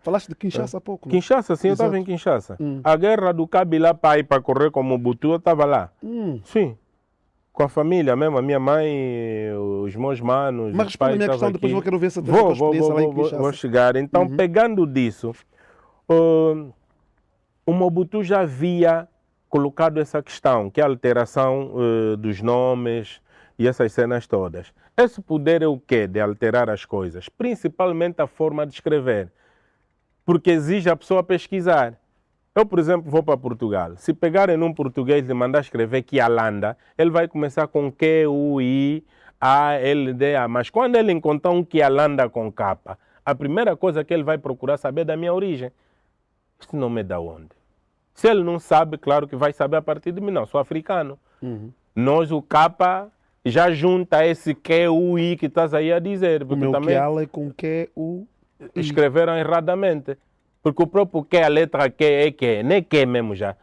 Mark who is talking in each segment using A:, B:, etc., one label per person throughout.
A: Falaste de Kinshasa há pouco.
B: Kinshasa, sim, eu estava em Kinshasa. A guerra do Kabila para ir para correr como Mobutu, eu estava lá. Sim. Com a família mesmo, a minha mãe, os meus manos.
A: Mas responde a minha questão, depois vou querer ver se
B: vou chegar. Então, pegando disso, o Mobutu já havia colocado essa questão, que é a alteração dos nomes e essas cenas todas. Esse poder é o quê? De alterar as coisas, principalmente a forma de escrever, porque exige a pessoa pesquisar. Eu, por exemplo, vou para Portugal. Se pegarem num português e mandar escrever Kialanda, ele vai começar com Q-U-I-A-L-D-A. Mas quando ele encontrar um Kialanda com capa, a primeira coisa que ele vai procurar saber é da minha origem. Este nome é da onde? Se ele não sabe, claro que vai saber a partir de mim. Não, sou africano. Nós, o capa, já junta esse Q-U-I que estás aí a dizer.
A: O meu
B: também
A: Kiala é com Q-U-I.
B: escreveram erradamente. Porque o próprio Q, a letra Q é Q, não é Q mesmo já.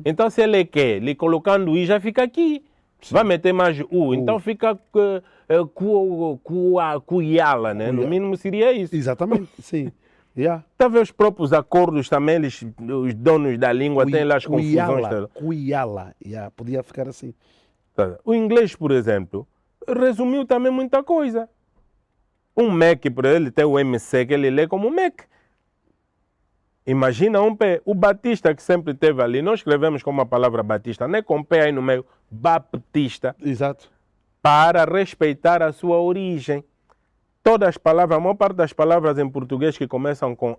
B: Então, se ele é Q, ele colocando I, já fica aqui. Sim. Vai meter mais U, então fica Cuiala, né? No mínimo seria isso.
A: Exatamente, sim.
B: Talvez os próprios acordos também, os donos da língua têm lá as confusões.
A: Cuiala, podia ficar assim.
B: O inglês, por exemplo, resumiu também muita coisa. Um Mac, para ele, tem o MC que ele lê como Mac. Imagina o Batista que sempre teve ali. Nós escrevemos como a palavra Batista, não é com P aí no meio, Baptista.
A: Exato.
B: Para respeitar a sua origem. Todas as palavras, a maior parte das palavras em português que começam com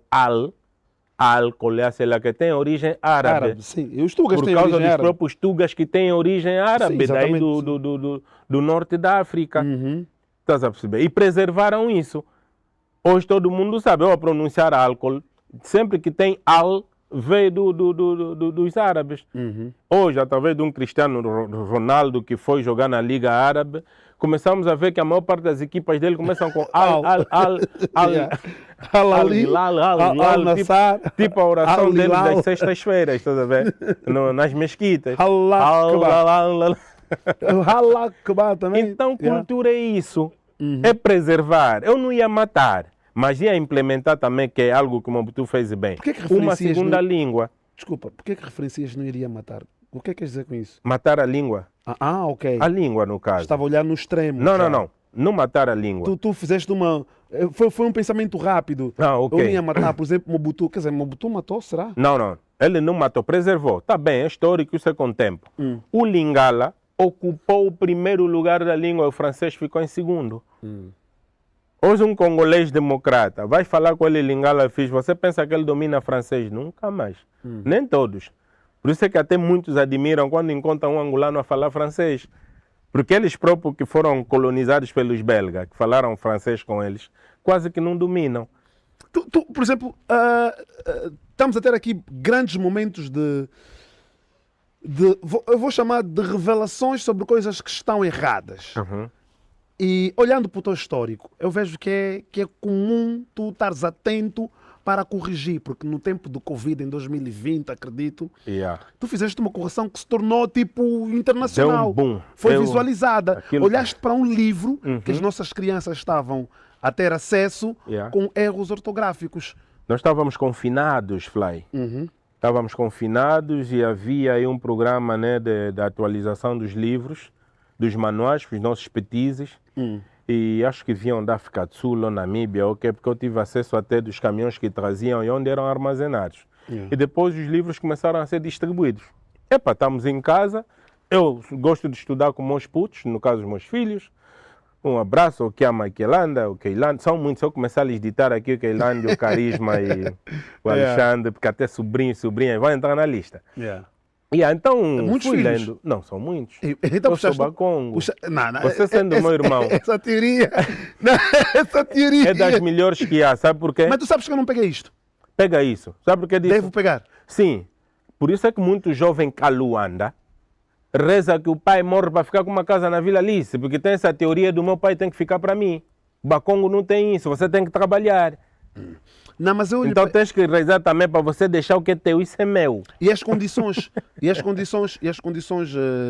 B: sei que tem origem árabe.
A: Sim, os tugas têm origem árabe.
B: Por causa dos próprios tugas que têm origem árabe, sim, daí do norte da África. Estás a perceber? E preservaram isso. Hoje todo mundo sabe, eu a pronunciar álcool, sempre que tem veio dos árabes. Hoje, através de um Cristiano Ronaldo que foi jogar na Liga Árabe, começamos a ver que a maior parte das equipas dele começam com tipo a oração deles das sextas-feiras, estás a ver? Nas mesquitas. Então, cultura é isso, é preservar. Eu não ia matar, mas ia implementar também, que é algo que o Mobutu fez bem, uma segunda língua.
A: Desculpa, por que referencias não iria matar? O que queres dizer com isso?
B: Matar a língua.
A: Ok.
B: A língua, no caso.
A: Estava a olhar no extremo.
B: Não matar a língua.
A: Tu fizeste uma... Foi um pensamento rápido.
B: Ok.
A: Eu não ia matar, por exemplo, Mobutu. Quer dizer, Mobutu matou, será?
B: Não. Ele não matou, preservou. Está bem, é histórico, isso é com o tempo. O Lingala ocupou o primeiro lugar da língua, o francês ficou em segundo. Hoje um congolês democrata vai falar com ele Lingala fiz, você pensa que ele domina francês? Nunca mais. Nem todos. Por isso é que até muitos admiram quando encontram um angolano a falar francês. Porque eles próprios que foram colonizados pelos belgas, que falaram francês com eles, quase que não dominam.
A: Tu por exemplo, estamos a ter aqui grandes momentos eu vou chamar de revelações sobre coisas que estão erradas. E olhando para o teu histórico, eu vejo que é comum tu estares atento para corrigir, porque no tempo do Covid, em 2020, acredito, tu fizeste uma correção que se tornou tipo internacional.
B: Deu um boom.
A: Foi visualizada. Olhaste para um livro que as nossas crianças estavam a ter acesso com erros ortográficos.
B: Nós estávamos confinados, Fly. Estávamos confinados e havia aí um programa, né, de atualização dos livros, dos manuais, os nossos petizes. E acho que vinham da África do Sul ou Namíbia, porque eu tive acesso até dos caminhões que traziam e onde eram armazenados. E depois os livros começaram a ser distribuídos. Estamos em casa, eu gosto de estudar com meus putos, no caso os meus filhos. Um abraço ao Kiama e Keilanda, são muitos, se eu começar a lhes ditar aqui o Keilanda, o Carisma e o Alexandre, porque até sobrinhos e sobrinhas vão entrar na lista. Então,
A: muitos
B: fui
A: filhos?
B: lendo. Não, são muitos.
A: Então,
B: eu sou Bacongo.
A: Não,
B: Você sendo meu irmão.
A: Essa teoria
B: é das melhores que há, sabe por quê?
A: Mas tu sabes que eu não peguei isto.
B: Pega isso. Sabe por que disso?
A: Devo pegar?
B: Sim. Por isso é que muito jovem Caluanda reza que o pai morre para ficar com uma casa na Vila Alice, porque tem essa teoria do meu pai tem que ficar para mim. Bacongo não tem isso, você tem que trabalhar.
A: Não, mas
B: então tens que rezar também para você deixar o que é teu, isso é meu.
A: E as condições,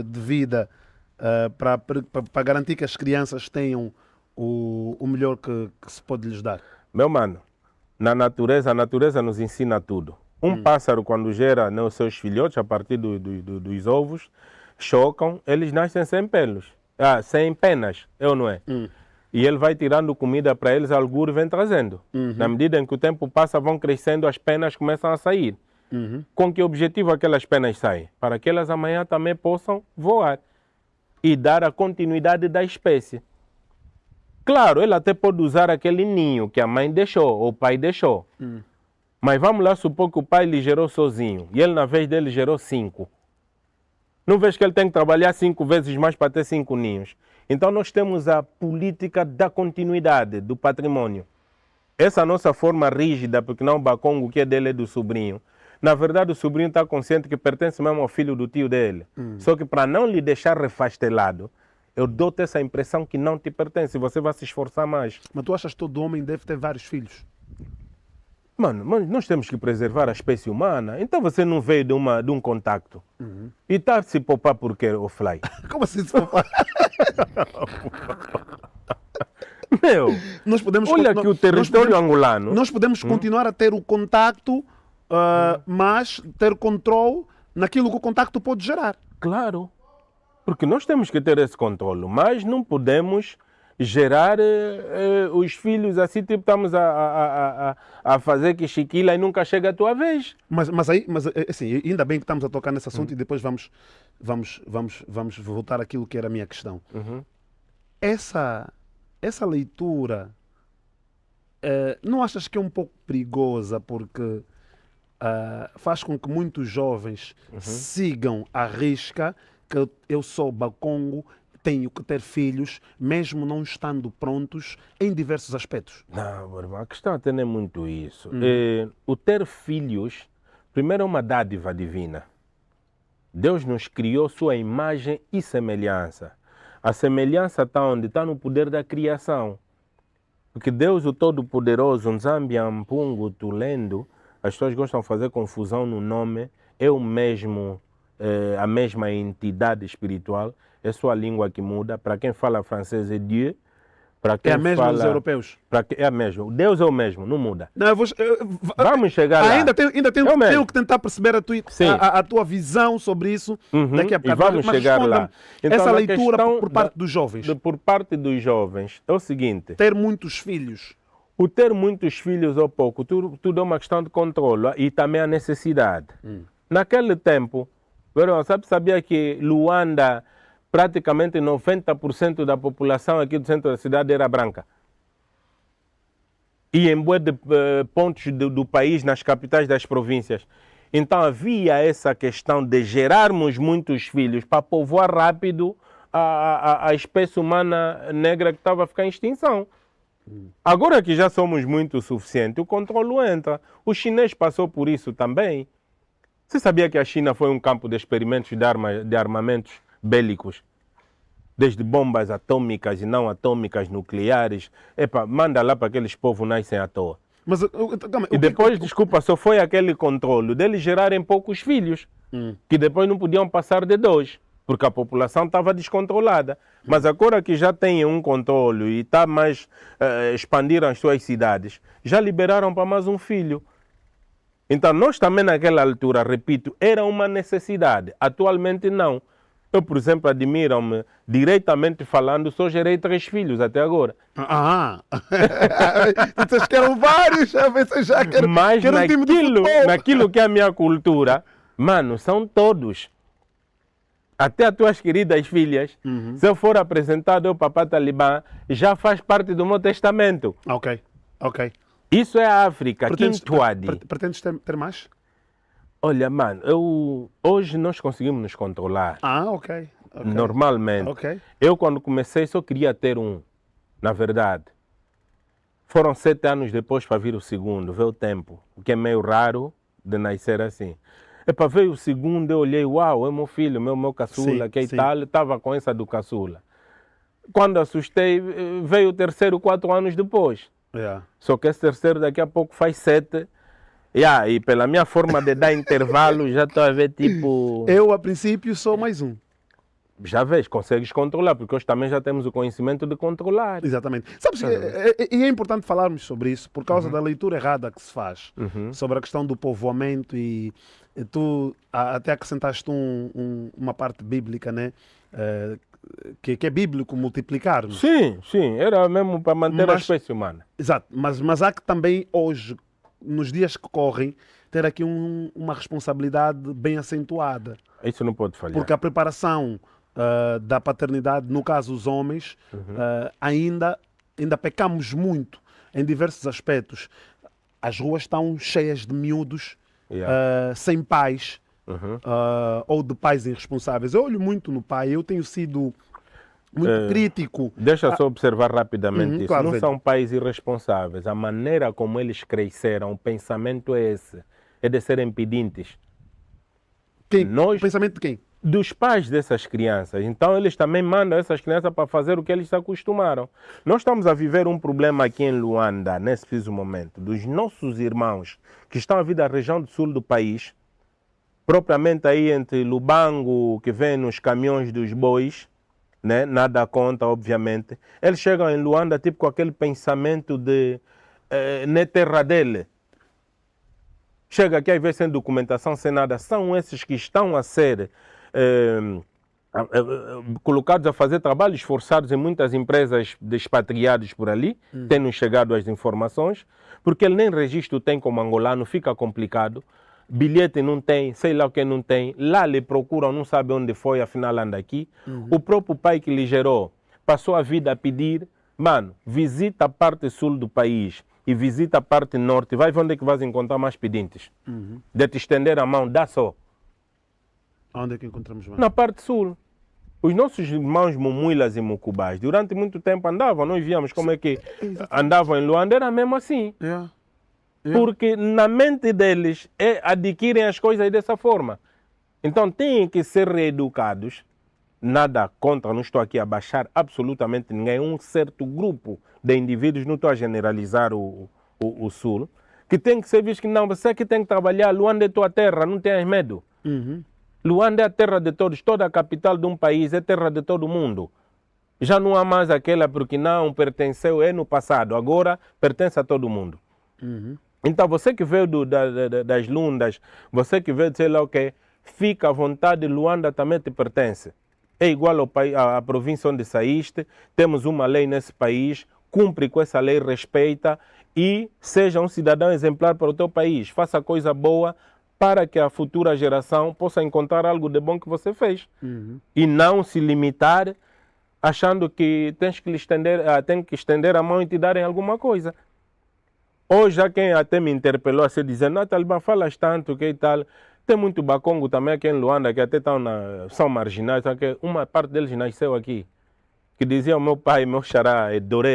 A: de vida para garantir que as crianças tenham o melhor que se pode lhes dar?
B: Meu mano, na natureza, a natureza nos ensina tudo. Um pássaro, quando gera, né, os seus filhotes, a partir dos ovos, chocam, eles nascem sem pelos, sem penas, é ou não é? E ele vai tirando comida para eles, algures vem trazendo. Na medida em que o tempo passa, vão crescendo, as penas começam a sair. Com que objetivo aquelas penas saem? Para que elas amanhã também possam voar e dar a continuidade da espécie. Claro, ele até pode usar aquele ninho que a mãe deixou, ou o pai deixou. Mas vamos lá supor que o pai lhe gerou sozinho, e ele na vez dele gerou 5. Não vês que ele tem que trabalhar 5 vezes mais para ter 5 ninhos? Então nós temos a política da continuidade do patrimônio. Essa nossa forma rígida, porque não o bacongo que é dele é do sobrinho. Na verdade o sobrinho está consciente que pertence mesmo ao filho do tio dele. Só que para não lhe deixar refastelado, eu dou-te essa impressão que não te pertence, você vai se esforçar mais.
A: Mas tu achas que todo homem deve ter vários filhos?
B: Mano, nós temos que preservar a espécie humana. Então você não veio de um contacto. E está a se poupar por quê, o Fly?
A: Como assim se poupar?
B: Meu,
A: Nós podemos,
B: olha aqui o território angolano.
A: Nós podemos continuar a ter o contacto, mas ter controle naquilo que o contacto pode gerar.
B: Claro. Porque nós temos que ter esse controle, mas não podemos gerar os filhos assim, tipo, estamos a fazer que Chiquila e nunca chega a tua vez.
A: Mas assim, ainda bem que estamos a tocar nesse assunto e depois vamos voltar àquilo que era a minha questão. Essa leitura, não achas que é um pouco perigosa porque faz com que muitos jovens sigam à risca que eu sou bacongo, tenho que ter filhos, mesmo não estando prontos em diversos aspectos?
B: Não, meu irmão, a questão até não é muito isso. O ter filhos, primeiro, é uma dádiva divina. Deus nos criou sua imagem e semelhança. A semelhança está onde? Está no poder da criação. Porque Deus, o Todo-Poderoso, Nzambi Ampungu Tulendo, as pessoas gostam de fazer confusão no nome, é o mesmo, a mesma entidade espiritual, é só a língua que muda. Para quem fala francês é Dieu. Para quem
A: é a mesma
B: fala,
A: dos europeus?
B: É a mesma. Deus é o mesmo, não muda.
A: Não,
B: vamos chegar lá.
A: Ainda tenho que tentar perceber a tua visão sobre isso daqui a pouco.
B: E vamos chegar lá. Então,
A: essa leitura por parte dos jovens.
B: Por parte dos jovens é o seguinte.
A: Ter muitos filhos.
B: O ter muitos filhos ou pouco, tudo é uma questão de controle e também a necessidade. Naquele tempo, sabia que Luanda, praticamente 90% da população aqui do centro da cidade era branca. E em boa de pontos do país, nas capitais das províncias. Então havia essa questão de gerarmos muitos filhos para povoar rápido a espécie humana negra que estava a ficar em extinção. Agora que já somos muito o suficiente, o controle entra. O chinês passou por isso também. Você sabia que a China foi um campo de experimentos de armamentos bélicos? Desde bombas atômicas e não atômicas, nucleares. Manda lá para aqueles povos nascem à toa.
A: Mas,
B: e depois, desculpa, só foi aquele controle deles gerarem poucos filhos, que depois não podiam passar de 2, porque a população estava descontrolada. Mas agora que já têm um controle e está mais expandiram as suas cidades, já liberaram para mais um filho. Então nós também naquela altura, repito, era uma necessidade. Atualmente não. Eu, por exemplo, admiro-me, diretamente falando, só gerei 3 filhos até agora.
A: Vocês querem vários, já quero.
B: Mas naquilo que é a minha cultura, mano, são todos. Até as tuas queridas filhas, se eu for apresentado ao Papá Talibã, já faz parte do meu testamento.
A: Ok.
B: Isso é a África, Quintuade.
A: Pretendes ter mais?
B: Olha, mano, hoje nós conseguimos nos controlar.
A: Ok.
B: Normalmente.
A: Ok.
B: Eu, quando comecei, só queria ter um, na verdade. Foram 7 anos depois para vir o segundo, veio o tempo, o que é meio raro de nascer assim. Veio o segundo, eu olhei, uau, é meu filho, meu caçula, que é Itália, estava com essa do caçula. Quando assustei, veio o terceiro 4 anos depois. Só que esse terceiro daqui a pouco faz 7. E pela minha forma de dar intervalo, já estou a ver tipo...
A: Eu, a princípio, sou mais um.
B: já vês, consegues controlar, porque hoje também já temos o conhecimento de controlar.
A: Exatamente. Sabes, e é importante falarmos sobre isso por causa da leitura errada que se faz sobre a questão do povoamento e tu até acrescentaste uma parte bíblica, né? Que é bíblico multiplicar.
B: Sim, era mesmo para manter a espécie humana.
A: Exato, mas há que também hoje, nos dias que correm, ter aqui uma responsabilidade bem acentuada.
B: Isso não pode falhar.
A: Porque a preparação da paternidade, no caso os homens, ainda pecamos muito em diversos aspectos. As ruas estão cheias de miúdos sem pais ou de pais irresponsáveis. Eu olho muito no pai, eu tenho sido muito crítico.
B: Deixa só observar rapidamente isso.
A: Claro,
B: não são pais irresponsáveis. A maneira como eles cresceram, o pensamento é esse. É de serem pedintes.
A: O pensamento de quem?
B: Dos pais dessas crianças. Então eles também mandam essas crianças para fazer o que eles se acostumaram. Nós estamos a viver um problema aqui em Luanda, nesse preciso momento, dos nossos irmãos que estão a vir da região do sul do país, propriamente aí entre Lubango, que vem nos caminhões dos bois, né? Nada conta, obviamente. Eles chegam em Luanda tipo com aquele pensamento de na terra dele. Chega aqui às vezes sem documentação, sem nada. São esses que estão a ser colocados a fazer trabalhos forçados em muitas empresas de expatriados por ali, tendo chegado as informações, porque ele nem registro tem como angolano, fica complicado, bilhete não tem, sei lá o que não tem, lá lhe procuram, não sabe onde foi, afinal anda aqui. O próprio pai que lhe gerou passou a vida a pedir, mano, visita a parte sul do país e visita a parte norte, vai ver onde é que vais encontrar mais pedintes. De te estender a mão, dá só.
A: Onde é que encontramos mais?
B: Na parte sul. Os nossos irmãos Mumuilas e Mucubás, durante muito tempo andavam, nós víamos como é que andavam em Luanda, era mesmo assim. Porque na mente deles adquirem as coisas dessa forma. Então têm que ser reeducados. Nada contra, não estou aqui a baixar absolutamente ninguém. Um certo grupo de indivíduos, não estou a generalizar o sul, que tem que ser visto que não, você que tem que trabalhar, Luanda é tua terra, não tenhas medo. Luanda é a terra de todos, toda a capital de um país é terra de todo mundo. Já não há mais aquela porque não pertenceu, no passado, agora pertence a todo mundo. Então você que veio das Lundas, você que veio de sei lá o que, fica à vontade, Luanda também te pertence. É igual à província onde saíste, temos uma lei nesse país, cumpre com essa lei, respeita e seja um cidadão exemplar para o teu país. Faça coisa boa para que a futura geração possa encontrar algo de bom que você fez. E não se limitar achando que tem que estender a mão e te darem alguma coisa. Hoje já quem até me interpelou a se dizer, não, Talibã, falas tanto, que tal. Tem muito bacongo também aqui em Luanda, que até são marginais, que uma parte deles nasceu aqui. Que dizia o meu pai, meu xará,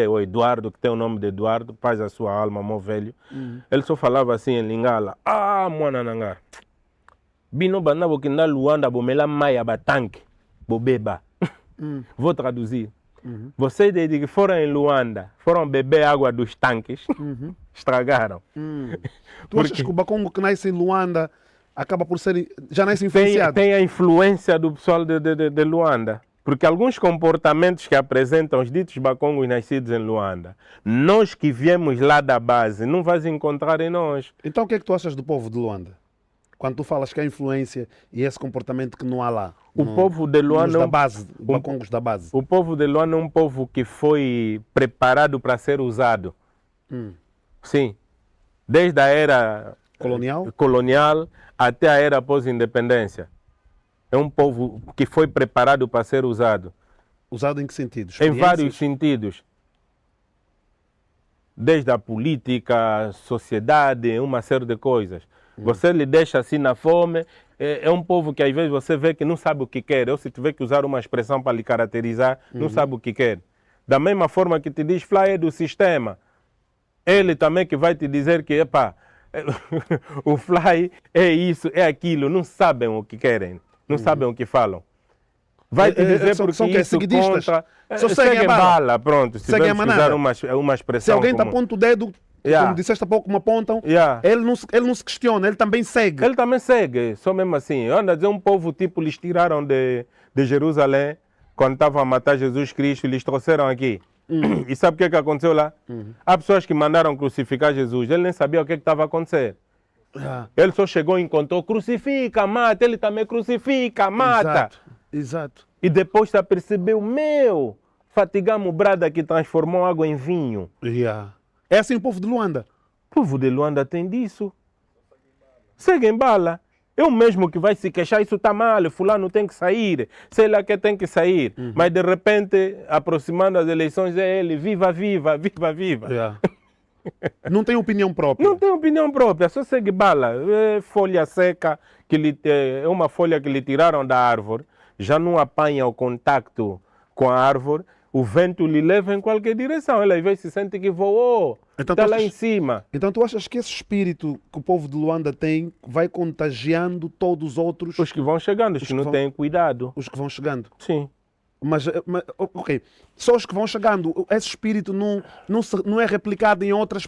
B: o Eduardo, que tem o nome de Eduardo, paz a sua alma, meu velho. Ele só falava assim em Lingala, mwanananga, bino banabo que na Luanda, bomela maia batanque, bobeba. Vou traduzir. Vocês desde que foram em Luanda, foram beber água dos tanques, estragaram.
A: Tu achas que o bacongo que nasce em Luanda acaba por ser, já nasce influenciado?
B: Tem a influência do pessoal de Luanda. Porque alguns comportamentos que apresentam os ditos bacongos nascidos em Luanda, nós que viemos lá da base, não vais encontrar em nós.
A: Então o que é que tu achas do povo de Luanda? Quando tu falas que há influência e esse comportamento que não há lá.
B: Povo de Luanda
A: da base, bacongos da base.
B: O povo de Luanda é um povo que foi preparado para ser usado. Sim. Desde a era colonial até a era pós-independência. É um povo que foi preparado para ser usado.
A: Usado em que sentido?
B: Em vários sentidos. Desde a política, a sociedade, uma série de coisas. Você lhe deixa assim na fome. É um povo que às vezes você vê que não sabe o que quer. Ou se tiver que usar uma expressão para lhe caracterizar, não sabe o que quer. Da mesma forma que te diz, Fly é do sistema. Ele também que vai te dizer que, o Fly é isso, é aquilo. Não sabem o que querem. Não sabem o que falam. Vai te dizer porque
A: são
B: isso
A: seguidistas.
B: contra...
A: Só seguem a bala.
B: Pronto. Se vamos usar uma expressão
A: se alguém
B: comum.
A: te aponta o dedo, como disseste há pouco, me apontam, ele não se questiona, ele também segue.
B: Ele também segue, só mesmo assim. Eu ando a dizer, um povo tipo, lhes tiraram de Jerusalém, quando estavam a matar Jesus Cristo, eles trouxeram aqui. E sabe o que aconteceu lá? Há pessoas que mandaram crucificar Jesus, ele nem sabia o que estava a acontecer. Ele só chegou e encontrou, crucifica, mata, ele também crucifica, mata.
A: Exato.
B: E depois se apercebeu, fatigamos o brada que transformou água em vinho.
A: É assim o povo de Luanda.
B: O povo de Luanda tem disso. Segue em bala. Eu mesmo que vai se queixar, isso está mal, fulano tem que sair, sei lá que tem que sair. Mas de repente, aproximando as eleições, é ele, viva, viva, viva, viva.
A: Não tem opinião própria.
B: Não tem opinião própria, só segue bala. É folha seca, é uma folha que lhe tiraram da árvore, já não apanha o contacto com a árvore, o vento lhe leva em qualquer direção. Ele às vezes se sente que voou, está lá em cima.
A: Então tu achas que esse espírito que o povo de Luanda tem vai contagiando todos os outros?
B: Os que vão chegando, os que não têm cuidado.
A: Os que vão chegando?
B: Sim.
A: Mas ok, só os que vão chegando, esse espírito não é replicado em outras